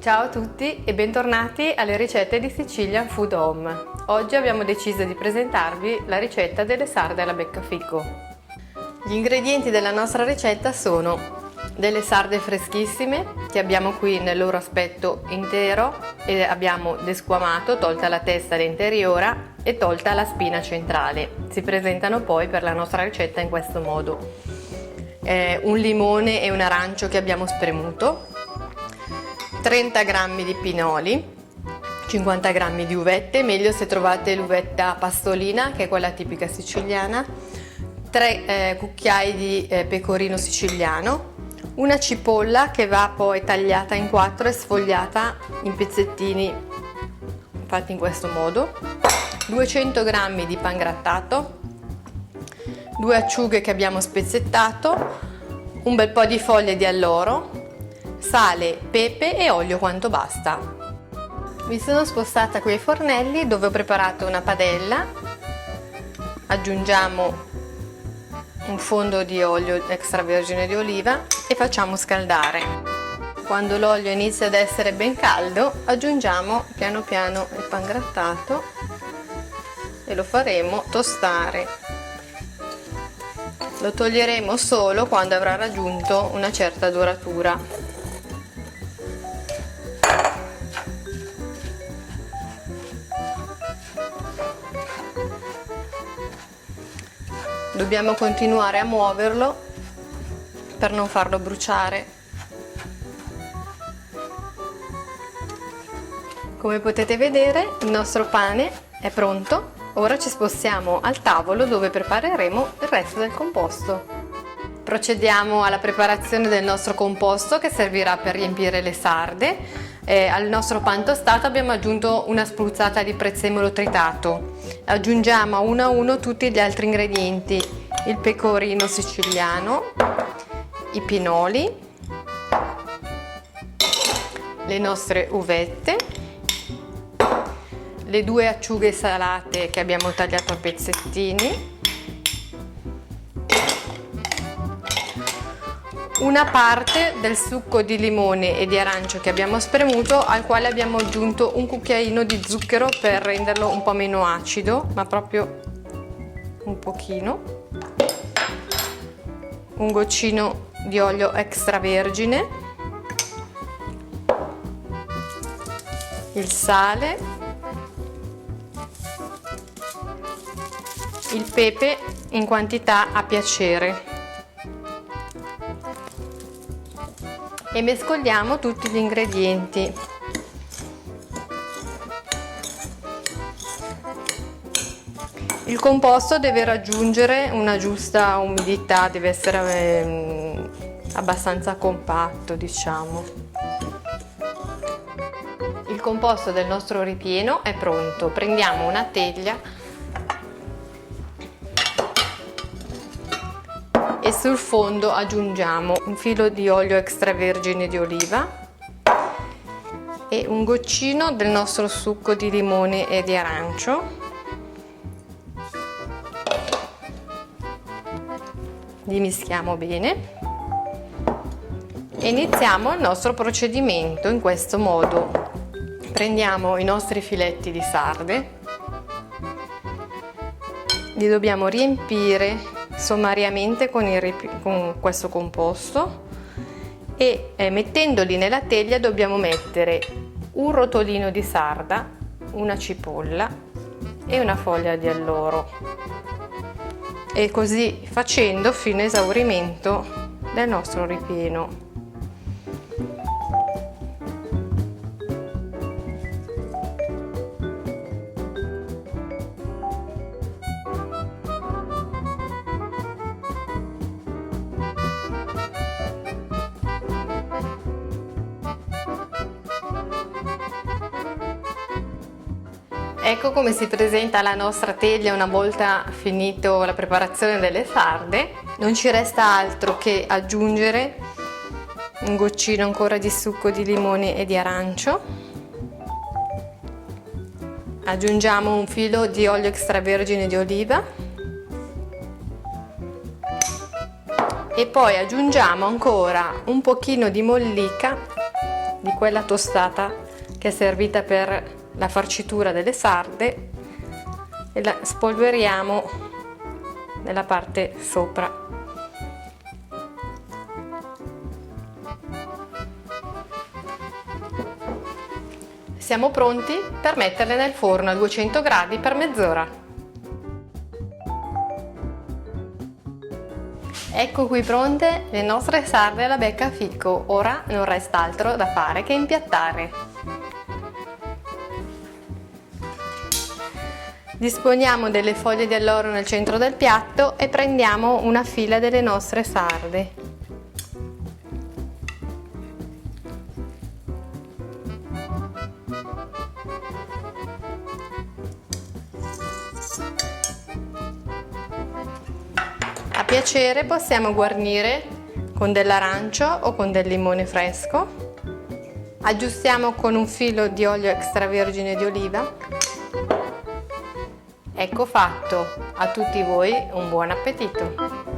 Ciao a tutti e bentornati alle ricette di Sicilian Food Home. Oggi abbiamo deciso di presentarvi la ricetta delle sarde alla beccafico. Gli ingredienti della nostra ricetta sono delle sarde freschissime che abbiamo qui nel loro aspetto intero e abbiamo desquamato, tolta la testa interiora e tolta la spina centrale. Si presentano poi per la nostra ricetta in questo modo. Un limone e un arancio che abbiamo spremuto, 30 g di pinoli, 50 g di uvette, meglio se trovate l'uvetta pastolina che è quella tipica siciliana, 3 cucchiai di pecorino siciliano, una cipolla che va poi tagliata in 4 e sfogliata in pezzettini fatti in questo modo, 200 g di pangrattato, 2 acciughe che abbiamo spezzettato, un bel po' di foglie di alloro, sale, pepe e olio quanto basta. Mi sono spostata qui ai fornelli dove ho preparato una padella. Aggiungiamo un fondo di olio extravergine di oliva e facciamo scaldare. Quando l'olio inizia ad essere ben caldo, aggiungiamo piano piano il pangrattato e lo faremo tostare. Lo toglieremo solo quando avrà raggiunto una certa doratura. Dobbiamo continuare a muoverlo per non farlo bruciare. Come potete vedere, il nostro pane è pronto. Ora ci spostiamo al tavolo dove prepareremo il resto del composto. Procediamo alla preparazione del nostro composto che servirà per riempire le sarde. Al nostro pan tostato abbiamo aggiunto una spruzzata di prezzemolo tritato. Aggiungiamo uno a uno tutti gli altri ingredienti: il pecorino siciliano, i pinoli, le nostre uvette, le 2 acciughe salate che abbiamo tagliato a pezzettini, una parte del succo di limone e di arancio che abbiamo spremuto, al quale abbiamo aggiunto un cucchiaino di zucchero per renderlo un po' meno acido, ma proprio un pochino, un goccino di olio extravergine, il sale, il pepe in quantità a piacere e mescoliamo tutti gli ingredienti. Il composto deve raggiungere una giusta umidità, deve essere abbastanza compatto, diciamo. Il composto del nostro ripieno è pronto. Prendiamo una teglia e sul fondo aggiungiamo un filo di olio extravergine di oliva e un goccino del nostro succo di limone e di arancio. Li mischiamo bene e iniziamo il nostro procedimento in questo modo. Prendiamo i nostri filetti di sarde, li dobbiamo riempire sommariamente con questo composto e mettendoli nella teglia dobbiamo mettere un rotolino di sarda, una cipolla e una foglia di alloro, e così facendo fino a esaurimento del nostro ripieno. Ecco come si presenta la nostra teglia una volta finito la preparazione delle sarde. Non ci resta altro che aggiungere un goccino ancora di succo di limone e di arancio. Aggiungiamo un filo di olio extravergine di oliva e poi aggiungiamo ancora un pochino di mollica di quella tostata che è servita per la farcitura delle sarde e la spolveriamo nella parte sopra. Siamo pronti per metterle nel forno a 200 gradi per mezz'ora. Ecco qui pronte le nostre sarde alla beccafico. Ora non resta altro da fare che impiattare. Disponiamo delle foglie di alloro nel centro del piatto e prendiamo una fila delle nostre sarde. A piacere possiamo guarnire con dell'arancio o con del limone fresco. Aggiustiamo con un filo di olio extravergine di oliva. Ecco fatto, a tutti voi un buon appetito!